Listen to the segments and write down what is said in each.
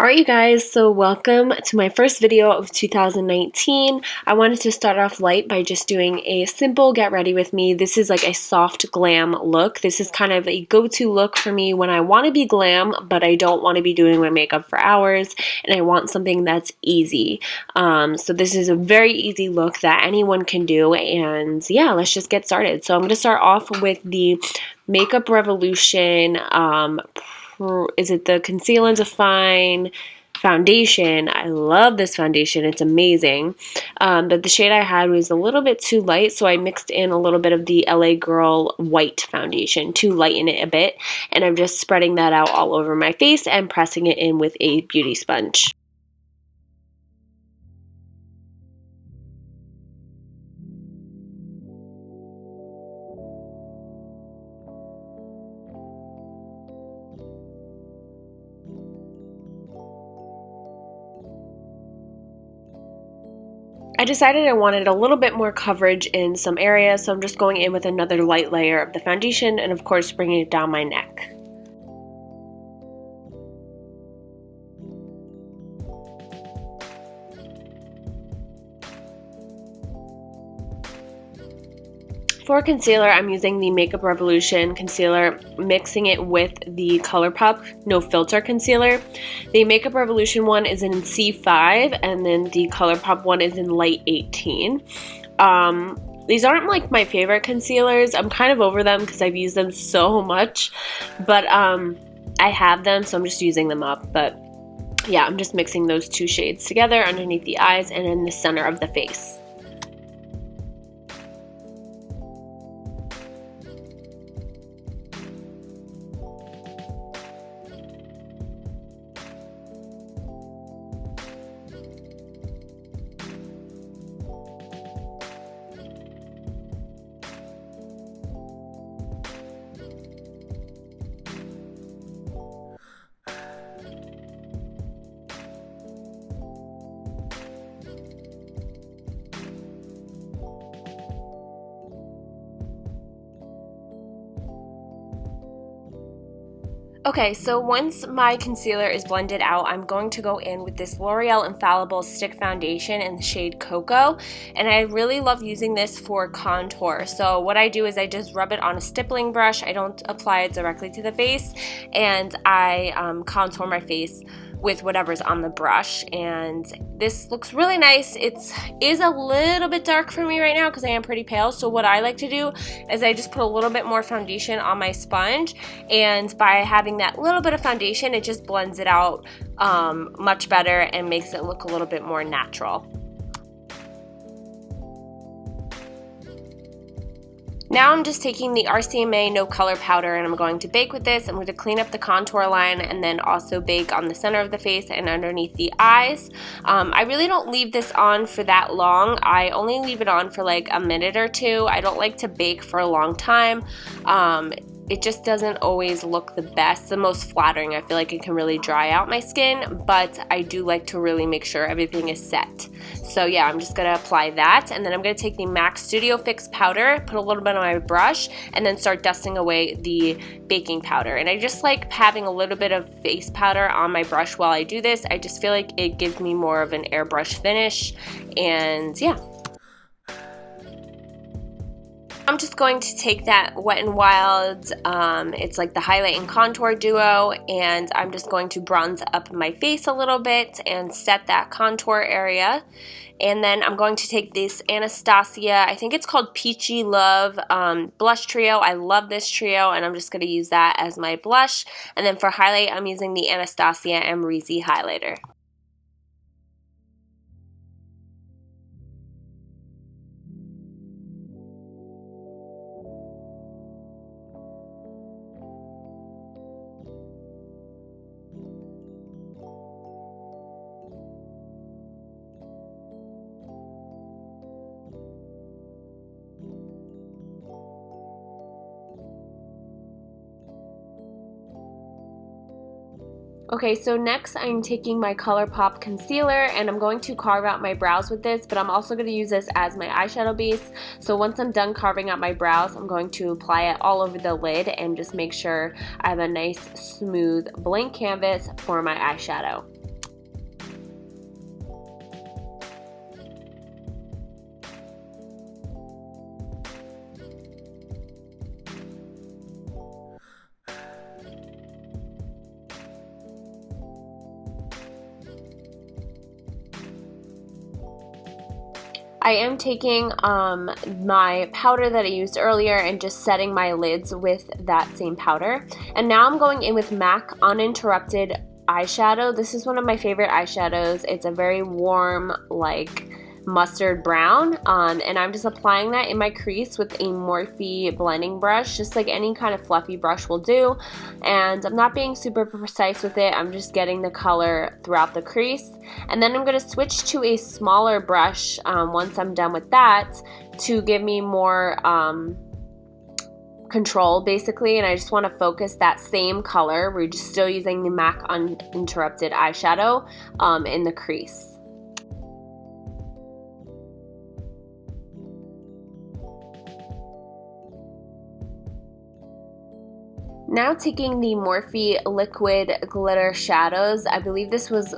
Alright you guys, so welcome to my first video of 2019. I wanted to start off light by just doing a simple get ready with me. This is like a soft glam look. This is kind of a go-to look for me when I want to be glam, but I don't want to be doing my makeup for hours, and I want something that's easy. So this is a very easy look that anyone can do, and yeah, let's just get started. So I'm going to start off with the Makeup Revolution is it the Conceal and Define foundation. I love this foundation. It's amazing. But the shade I had was a little bit too light, so I mixed in a little bit of the LA Girl white foundation to lighten it a bit. And I'm just spreading that out all over my face and pressing it in with a beauty sponge. I decided I wanted a little bit more coverage in some areas, so I'm just going in with another light layer of the foundation and of course bringing it down my neck. For concealer, I'm using the Makeup Revolution concealer, mixing it with the Colourpop No Filter concealer. The Makeup Revolution one is in C5, and then the Colourpop one is in light 18. These aren't like my favorite concealers. I'm kind of over them because I've used them so much, but I have them, so I'm just using them up. But yeah, I'm just mixing those two shades together underneath the eyes and in the center of the face. Okay, so once my concealer is blended out, I'm going to go in with this L'Oreal Infallible Stick Foundation in the shade Cocoa, and I really love using this for contour. So what I do is I just rub it on a stippling brush. I don't apply it directly to the face, and I contour my face with whatever's on the brush, and this looks really nice. It is a little bit dark for me right now because I am pretty pale, so what I like to do is I just put a little bit more foundation on my sponge, and by having that little bit of foundation, it just blends it out much better and makes it look a little bit more natural. Now I'm just taking the RCMA No Color Powder and I'm going to bake with this. I'm going to clean up the contour line and then also bake on the center of the face and underneath the eyes. I really don't leave this on for that long. I only leave it on for like a minute or two. I don't like to bake for a long time. It just doesn't always look the best, the most flattering. I feel like it can really dry out my skin, but I do like to really make sure everything is set. So yeah, I'm just gonna apply that, and then I'm gonna take the MAC Studio Fix powder, put a little bit on my brush, and then start dusting away the baking powder. And I just like having a little bit of face powder on my brush while I do this. I just feel like it gives me more of an airbrush finish, and yeah. I'm just going to take that Wet n Wild, it's like the highlight and contour duo, and I'm just going to bronze up my face a little bit and set that contour area. And then I'm going to take this Anastasia, I think it's called Peachy Love blush trio. I love this trio, and I'm just going to use that as my blush. And then for highlight, I'm using the Anastasia Amrezy highlighter. Okay, so next I'm taking my Colourpop concealer and I'm going to carve out my brows with this, but I'm also going to use this as my eyeshadow base. So once I'm done carving out my brows, I'm going to apply it all over the lid and just make sure I have a nice smooth blank canvas for my eyeshadow. I am taking my powder that I used earlier and just setting my lids with that same powder. And now I'm going in with MAC Uninterrupted eyeshadow. This is one of my favorite eyeshadows. It's a very warm, like mustard brown, and I'm just applying that in my crease with a Morphe blending brush, just like any kind of fluffy brush will do. And I'm not being super precise with it, I'm just getting the color throughout the crease. And then I'm going to switch to a smaller brush once I'm done with that to give me more control basically, and I just want to focus that same color. We're just still using the MAC Uninterrupted eyeshadow in the crease. Now taking the Morphe Liquid Glitter Shadows. I believe this was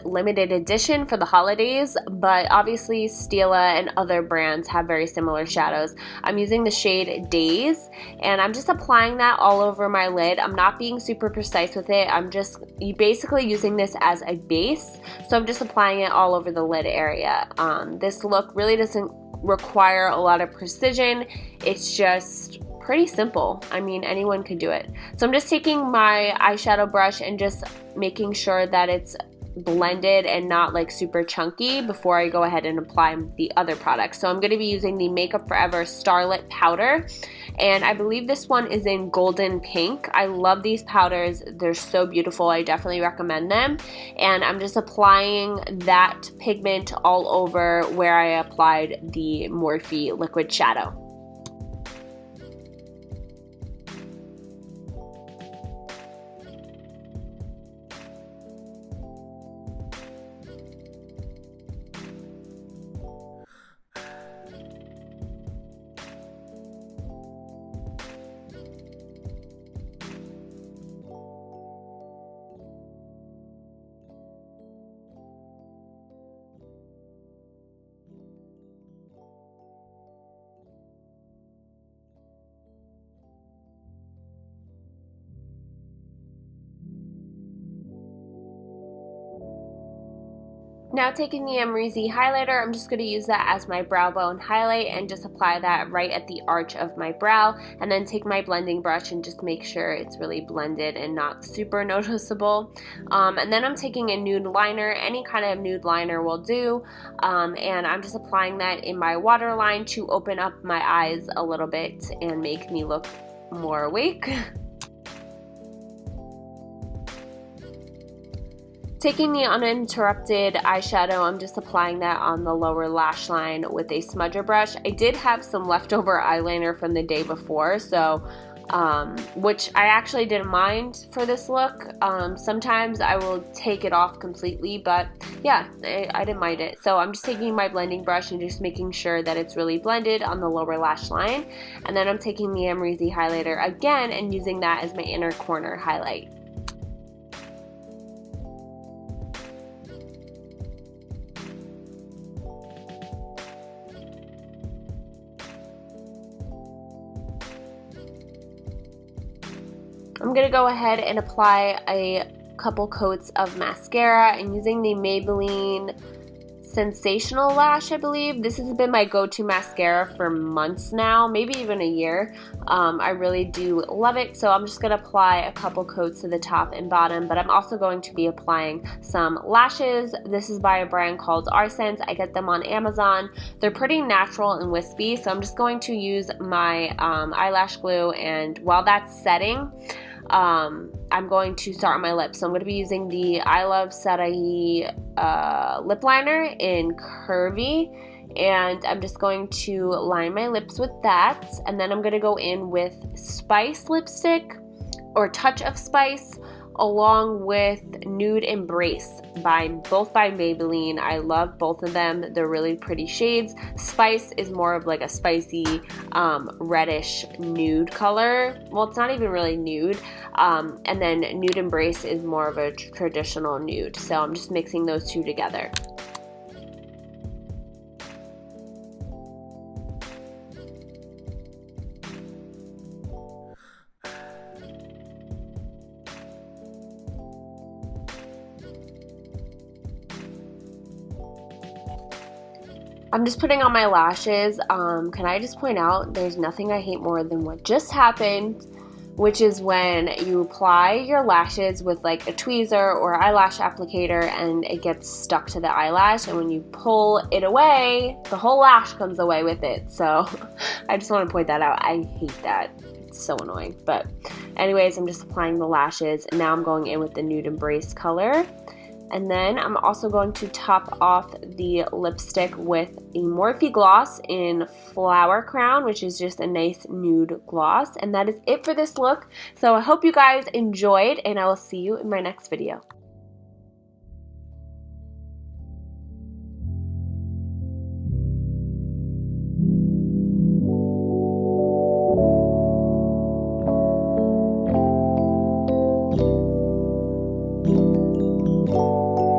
limited edition for the holidays, but obviously Stila and other brands have very similar shadows. I'm using the shade Daze, and I'm just applying that all over my lid. I'm not being super precise with it. I'm just basically using this as a base, so I'm just applying it all over the lid area. This look really doesn't require a lot of precision. It's just pretty simple. I mean, anyone could do it. So I'm just taking my eyeshadow brush and just making sure that it's blended and not like super chunky before I go ahead and apply the other products. So I'm going to be using the Makeup Forever Starlit powder, and I believe this one is in golden pink. I love these powders. They're so beautiful. I definitely recommend them. And I'm just applying that pigment all over where I applied the Morphe liquid shadow. Now taking the Amrezy highlighter, I'm just going to use that as my brow bone highlight and just apply that right at the arch of my brow, and then take my blending brush and just make sure it's really blended and not super noticeable. And then I'm taking a nude liner, any kind of nude liner will do, and I'm just applying that in my waterline to open up my eyes a little bit and make me look more awake. Taking the Uninterrupted eyeshadow, I'm just applying that on the lower lash line with a smudger brush. I did have some leftover eyeliner from the day before, so which I actually didn't mind for this look. Sometimes I will take it off completely, but yeah, I didn't mind it. So I'm just taking my blending brush and just making sure that it's really blended on the lower lash line. And then I'm taking the Amrezy highlighter again and using that as my inner corner highlight. I'm going to go ahead and apply a couple coats of mascara and using the Maybelline Sensational Lash, I believe. This has been my go-to mascara for months now, maybe even a year. I really do love it, so I'm just going to apply a couple coats to the top and bottom, but I'm also going to be applying some lashes. This is by a brand called RCMA. I get them on Amazon. They're pretty natural and wispy, so I'm just going to use my eyelash glue, and while that's setting, I'm going to start on my lips. So I'm going to be using the I Love Sarai lip liner in Curvii, and I'm just going to line my lips with that, and then I'm going to go in with Spice lipstick or Touch of Spice along with Nude Embrace both by Maybelline. I love both of them. They're really pretty shades. Spice is more of like a spicy reddish nude color. Well, it's not even really nude. And then Nude Embrace is more of a traditional nude. So I'm just mixing those two together. I'm just putting on my lashes. Can I just point out, there's nothing I hate more than what just happened, which is when you apply your lashes with like a tweezer or eyelash applicator and it gets stuck to the eyelash, and when you pull it away, the whole lash comes away with it. So I just want to point that out. I hate that. It's so annoying. But anyways, I'm just applying the lashes, and now I'm going in with the Nude Embrace color. And then I'm also going to top off the lipstick with a Morphe gloss in Flower Crown, which is just a nice nude gloss. And that is it for this look. So I hope you guys enjoyed, and I will see you in my next video.